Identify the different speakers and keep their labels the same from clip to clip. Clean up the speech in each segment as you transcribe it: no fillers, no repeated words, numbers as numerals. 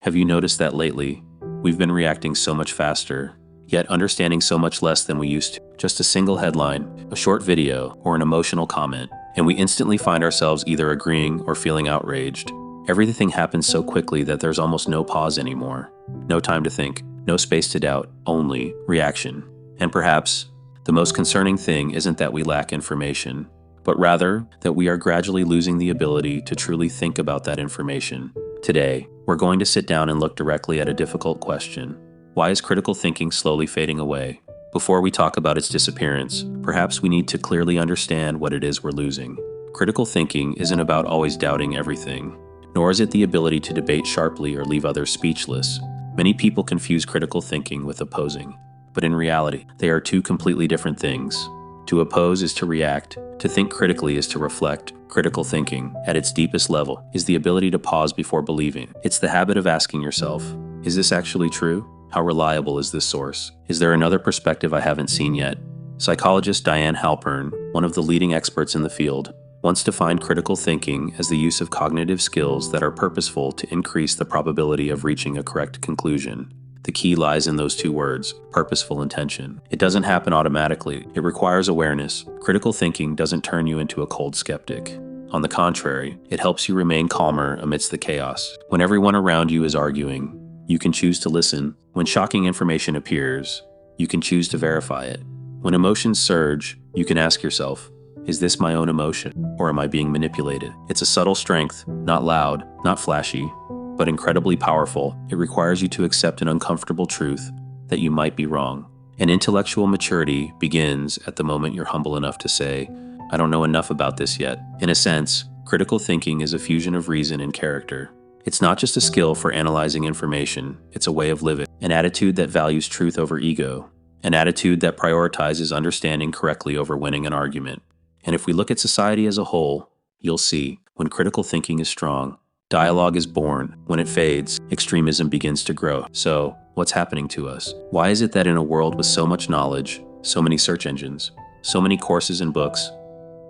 Speaker 1: Have you noticed that lately, we've been reacting so much faster, yet understanding so much less than we used to? Just a single headline, a short video, or an emotional comment, and we instantly find ourselves either agreeing or feeling outraged. Everything happens so quickly that there's almost no pause anymore. No time to think, no space to doubt, only reaction. And perhaps, the most concerning thing isn't that we lack information, but rather that we are gradually losing the ability to truly think about that information. Today, we're going to sit down and look directly at a difficult question. Why is critical thinking slowly fading away? Before we talk about its disappearance, perhaps we need to clearly understand what it is we're losing. Critical thinking isn't about always doubting everything, nor is it the ability to debate sharply or leave others speechless. Many people confuse critical thinking with opposing, but in reality, they are two completely different things. To oppose is to react. To think critically is to reflect. Critical thinking, at its deepest level, is the ability to pause before believing. It's the habit of asking yourself, is this actually true? How reliable is this source? Is there another perspective I haven't seen yet? Psychologist Diane Halpern, one of the leading experts in the field, once defined critical thinking as the use of cognitive skills that are purposeful to increase the probability of reaching a correct conclusion. The key lies in those two words, purposeful intention. It doesn't happen automatically. It requires awareness. Critical thinking doesn't turn you into a cold skeptic. On the contrary, it helps you remain calmer amidst the chaos. When everyone around you is arguing, you can choose to listen. When shocking information appears, you can choose to verify it. When emotions surge, you can ask yourself, is this my own emotion, or am I being manipulated? It's a subtle strength, not loud, not flashy, but incredibly powerful. It requires you to accept an uncomfortable truth that you might be wrong. And intellectual maturity begins at the moment you're humble enough to say, I don't know enough about this yet. In a sense, critical thinking is a fusion of reason and character. It's not just a skill for analyzing information, it's a way of living, an attitude that values truth over ego, an attitude that prioritizes understanding correctly over winning an argument. And if we look at society as a whole, you'll see, when critical thinking is strong, dialogue is born. When it fades, extremism begins to grow. So, what's happening to us? Why is it that in a world with so much knowledge, so many search engines, so many courses and books,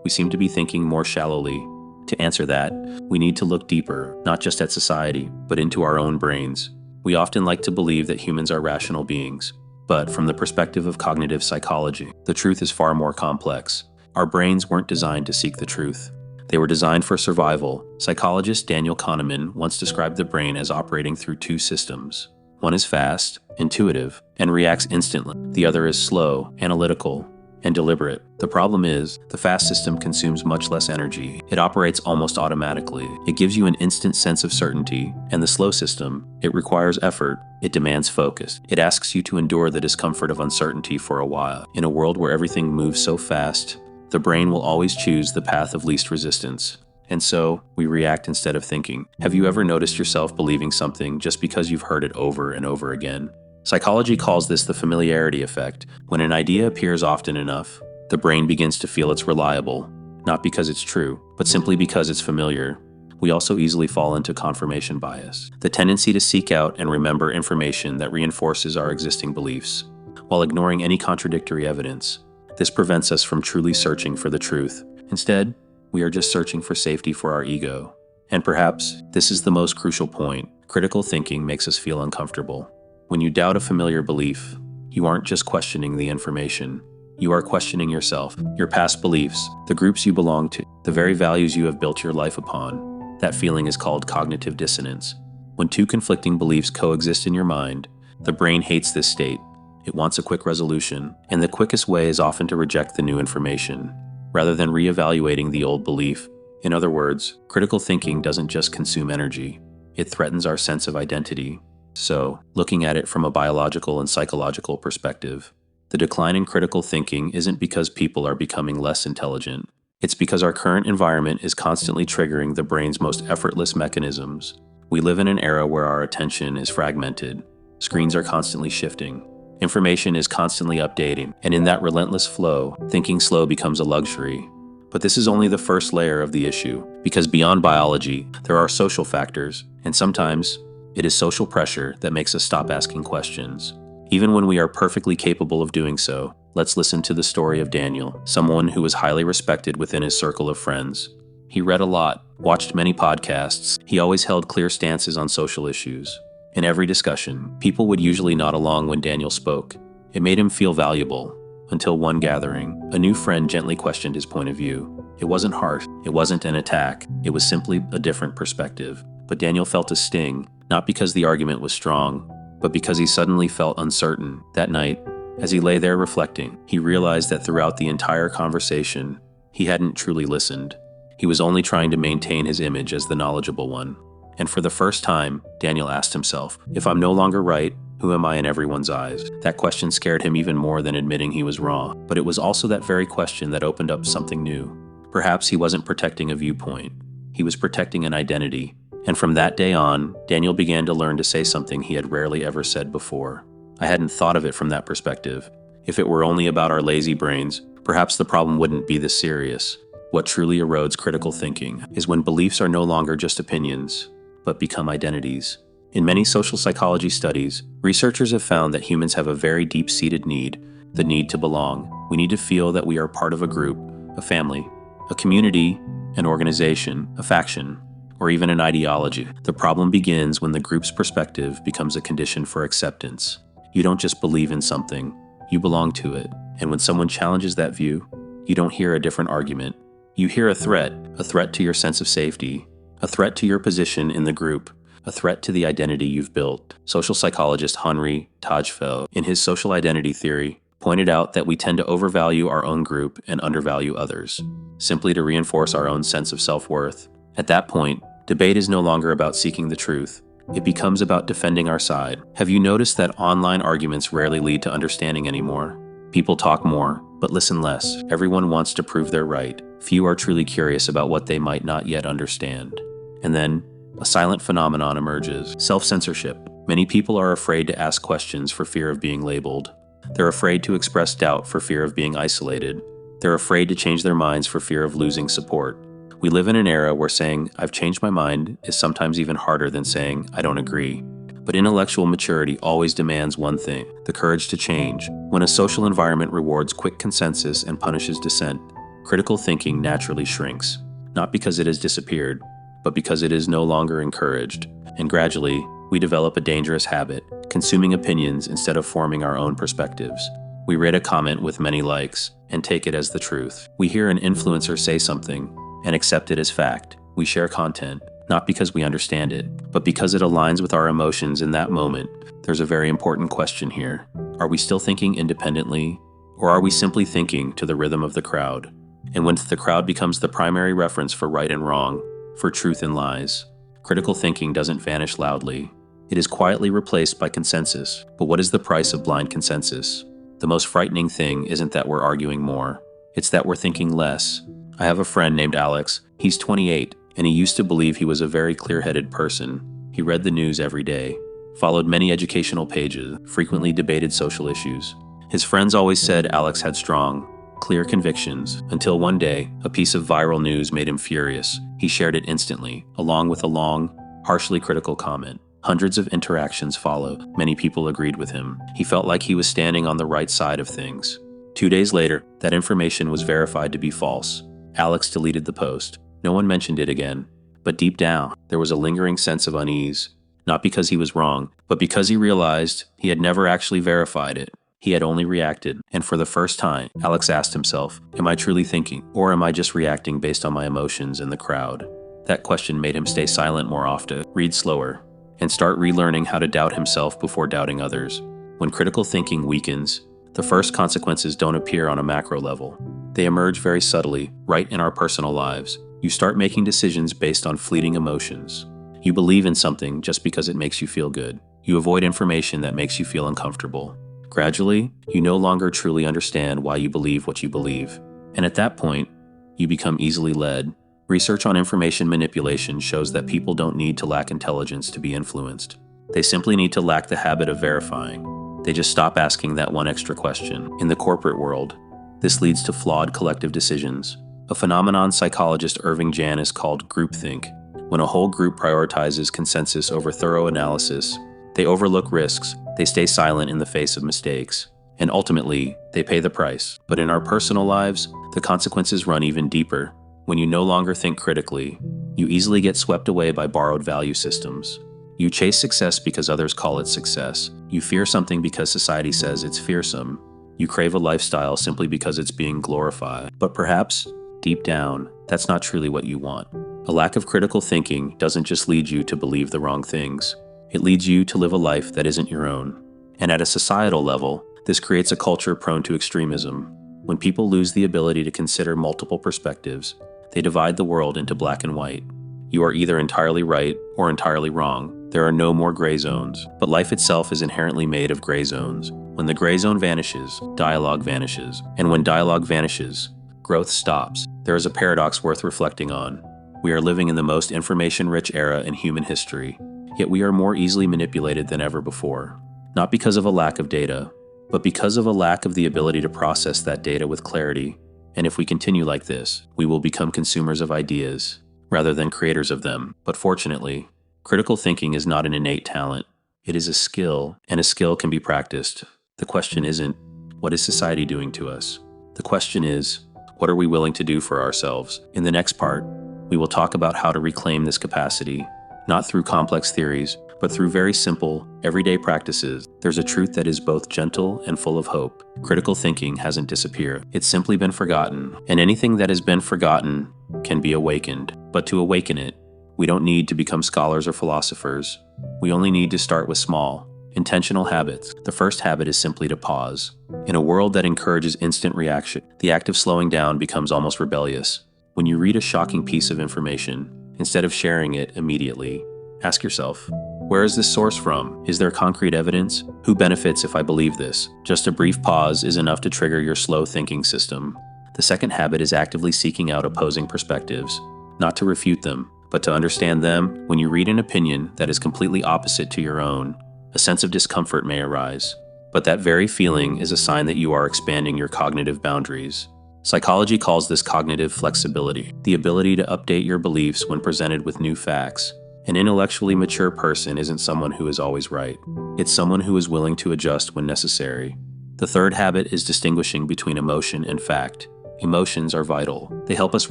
Speaker 1: we seem to be thinking more shallowly? To answer that, we need to look deeper, not just at society, but into our own brains. We often like to believe that humans are rational beings, but from the perspective of cognitive psychology, the truth is far more complex. Our brains weren't designed to seek the truth. They were designed for survival. Psychologist Daniel Kahneman once described the brain as operating through two systems. One is fast, intuitive, and reacts instantly. The other is slow, analytical, and deliberate. The problem is, the fast system consumes much less energy. It operates almost automatically. It gives you an instant sense of certainty. And the slow system, it requires effort. It demands focus. It asks you to endure the discomfort of uncertainty for a while. In a world where everything moves so fast, the brain will always choose the path of least resistance. And so, we react instead of thinking. Have you ever noticed yourself believing something just because you've heard it over and over again? Psychology calls this the familiarity effect. When an idea appears often enough, the brain begins to feel it's reliable, not because it's true, but simply because it's familiar. We also easily fall into confirmation bias, the tendency to seek out and remember information that reinforces our existing beliefs, while ignoring any contradictory evidence. This prevents us from truly searching for the truth. Instead, we are just searching for safety for our ego. And perhaps this is the most crucial point. Critical thinking makes us feel uncomfortable. When you doubt a familiar belief, you aren't just questioning the information. You are questioning yourself, your past beliefs, the groups you belong to, the very values you have built your life upon. That feeling is called cognitive dissonance. When two conflicting beliefs coexist in your mind, the brain hates this state. It wants a quick resolution, and the quickest way is often to reject the new information, rather than reevaluating the old belief. In other words, critical thinking doesn't just consume energy, it threatens our sense of identity. So, looking at it from a biological and psychological perspective, the decline in critical thinking isn't because people are becoming less intelligent. It's because our current environment is constantly triggering the brain's most effortless mechanisms. We live in an era where our attention is fragmented. Screens are constantly shifting. Information is constantly updating, and in that relentless flow, thinking slow becomes a luxury. But this is only the first layer of the issue, because beyond biology, there are social factors, and sometimes it is social pressure that makes us stop asking questions. Even when we are perfectly capable of doing so, let's listen to the story of Daniel, someone who was highly respected within his circle of friends. He read a lot, watched many podcasts. He always held clear stances on social issues. In every discussion, people would usually nod along when Daniel spoke. It made him feel valuable. Until one gathering, a new friend gently questioned his point of view. It wasn't harsh, it wasn't an attack, it was simply a different perspective. But Daniel felt a sting, not because the argument was strong, but because he suddenly felt uncertain. That night, as he lay there reflecting, he realized that throughout the entire conversation, he hadn't truly listened. He was only trying to maintain his image as the knowledgeable one. And for the first time, Daniel asked himself, if I'm no longer right, who am I in everyone's eyes? That question scared him even more than admitting he was wrong. But it was also that very question that opened up something new. Perhaps he wasn't protecting a viewpoint. He was protecting an identity. And from that day on, Daniel began to learn to say something he had rarely ever said before. I hadn't thought of it from that perspective. If it were only about our lazy brains, perhaps the problem wouldn't be this serious. What truly erodes critical thinking is when beliefs are no longer just opinions, but become identities. In many social psychology studies, researchers have found that humans have a very deep-seated need, the need to belong. We need to feel that we are part of a group, a family, a community, an organization, a faction, or even an ideology. The problem begins when the group's perspective becomes a condition for acceptance. You don't just believe in something, you belong to it. And when someone challenges that view, you don't hear a different argument. You hear a threat to your sense of safety, a threat to your position in the group, a threat to the identity you've built. Social psychologist Henri Tajfel, in his social identity theory, pointed out that we tend to overvalue our own group and undervalue others, simply to reinforce our own sense of self-worth. At that point, debate is no longer about seeking the truth. It becomes about defending our side. Have you noticed that online arguments rarely lead to understanding anymore? People talk more, but listen less. Everyone wants to prove they're right. Few are truly curious about what they might not yet understand. And then, a silent phenomenon emerges: self-censorship. Many people are afraid to ask questions for fear of being labeled. They're afraid to express doubt for fear of being isolated. They're afraid to change their minds for fear of losing support. We live in an era where saying, "I've changed my mind," is sometimes even harder than saying, "I don't agree." But intellectual maturity always demands one thing: the courage to change. When a social environment rewards quick consensus and punishes dissent, critical thinking naturally shrinks, not because it has disappeared, but because it is no longer encouraged. And gradually, we develop a dangerous habit, consuming opinions instead of forming our own perspectives. We read a comment with many likes and take it as the truth. We hear an influencer say something and accept it as fact. We share content, not because we understand it, but because it aligns with our emotions in that moment. There's a very important question here. Are we still thinking independently, or are we simply thinking to the rhythm of the crowd? And when the crowd becomes the primary reference for right and wrong, for truth and lies, critical thinking doesn't vanish loudly. It is quietly replaced by consensus. But what is the price of blind consensus? The most frightening thing isn't that we're arguing more, it's that we're thinking less. I have a friend named Alex. He's 28, and he used to believe he was a very clear-headed person. He read the news every day, followed many educational pages, frequently debated social issues. His friends always said Alex had strong, clear convictions, until one day, a piece of viral news made him furious. He shared it instantly, along with a long, harshly critical comment. Hundreds of interactions followed. Many people agreed with him. He felt like he was standing on the right side of things. 2 days later, that information was verified to be false. Alex deleted the post. No one mentioned it again. But deep down, there was a lingering sense of unease. Not because he was wrong, but because he realized he had never actually verified it. He had only reacted. And for the first time, Alex asked himself, am I truly thinking, or am I just reacting based on my emotions and the crowd? That question made him stay silent more often, read slower, and start relearning how to doubt himself before doubting others. When critical thinking weakens, the first consequences don't appear on a macro level. They emerge very subtly, right in our personal lives. You start making decisions based on fleeting emotions. You believe in something just because it makes you feel good. You avoid information that makes you feel uncomfortable. Gradually, you no longer truly understand why you believe what you believe. And at that point, you become easily led. Research on information manipulation shows that people don't need to lack intelligence to be influenced. They simply need to lack the habit of verifying. They just stop asking that one extra question. In the corporate world, this leads to flawed collective decisions. A phenomenon psychologist Irving Janis called groupthink. When a whole group prioritizes consensus over thorough analysis, they overlook risks, they stay silent in the face of mistakes, and ultimately, they pay the price. But in our personal lives, the consequences run even deeper. When you no longer think critically, you easily get swept away by borrowed value systems. You chase success because others call it success. You fear something because society says it's fearsome. You crave a lifestyle simply because it's being glorified. But perhaps, deep down, that's not truly what you want. A lack of critical thinking doesn't just lead you to believe the wrong things. It leads you to live a life that isn't your own. And at a societal level, this creates a culture prone to extremism. When people lose the ability to consider multiple perspectives, they divide the world into black and white. You are either entirely right or entirely wrong. There are no more gray zones. But life itself is inherently made of gray zones. When the gray zone vanishes, dialogue vanishes. And when dialogue vanishes, growth stops. There is a paradox worth reflecting on. We are living in the most information-rich era in human history, yet we are more easily manipulated than ever before. Not because of a lack of data, but because of a lack of the ability to process that data with clarity. And if we continue like this, we will become consumers of ideas, rather than creators of them. But fortunately, critical thinking is not an innate talent. It is a skill, and a skill can be practiced. The question isn't, what is society doing to us? The question is, what are we willing to do for ourselves? In the next part, we will talk about how to reclaim this capacity, not through complex theories, but through very simple, everyday practices. There's a truth that is both gentle and full of hope. Critical thinking hasn't disappeared. It's simply been forgotten. And anything that has been forgotten can be awakened. But to awaken it, we don't need to become scholars or philosophers. We only need to start with small, intentional habits. The first habit is simply to pause. In a world that encourages instant reaction, the act of slowing down becomes almost rebellious. When you read a shocking piece of information, instead of sharing it immediately, ask yourself, where is this source from? Is there concrete evidence? Who benefits if I believe this? Just a brief pause is enough to trigger your slow thinking system. The second habit is actively seeking out opposing perspectives, not to refute them, but to understand them. When you read an opinion that is completely opposite to your own, a sense of discomfort may arise. But that very feeling is a sign that you are expanding your cognitive boundaries. Psychology calls this cognitive flexibility, the ability to update your beliefs when presented with new facts. An intellectually mature person isn't someone who is always right. It's someone who is willing to adjust when necessary. The third habit is distinguishing between emotion and fact. Emotions are vital. They help us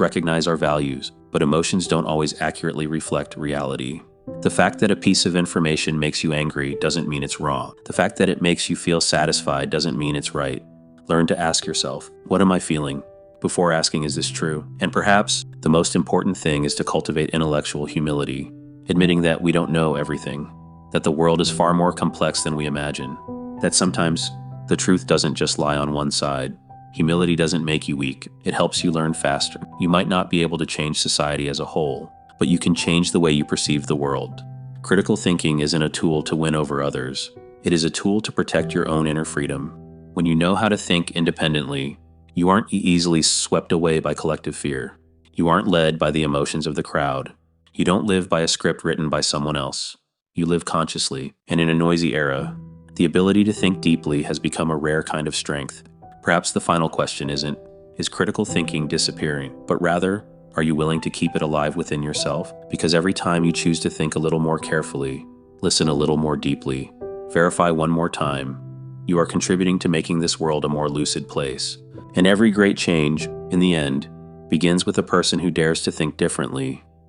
Speaker 1: recognize our values, but emotions don't always accurately reflect reality. The fact that a piece of information makes you angry doesn't mean it's wrong. The fact that it makes you feel satisfied doesn't mean it's right. Learn to ask yourself, what am I feeling? Before asking, is this true? And perhaps the most important thing is to cultivate intellectual humility, admitting that we don't know everything, that the world is far more complex than we imagine, that sometimes the truth doesn't just lie on one side. Humility doesn't make you weak. It helps you learn faster. You might not be able to change society as a whole, but you can change the way you perceive the world. Critical thinking isn't a tool to win over others. It is a tool to protect your own inner freedom. When you know how to think independently, you aren't easily swept away by collective fear. You aren't led by the emotions of the crowd. You don't live by a script written by someone else. You live consciously, and in a noisy era, the ability to think deeply has become a rare kind of strength. Perhaps the final question isn't, is critical thinking disappearing? But rather, are you willing to keep it alive within yourself? Because every time you choose to think a little more carefully, listen a little more deeply, verify one more time, you are contributing to making this world a more lucid place. And every great change, in the end, begins with a person who dares to think differently.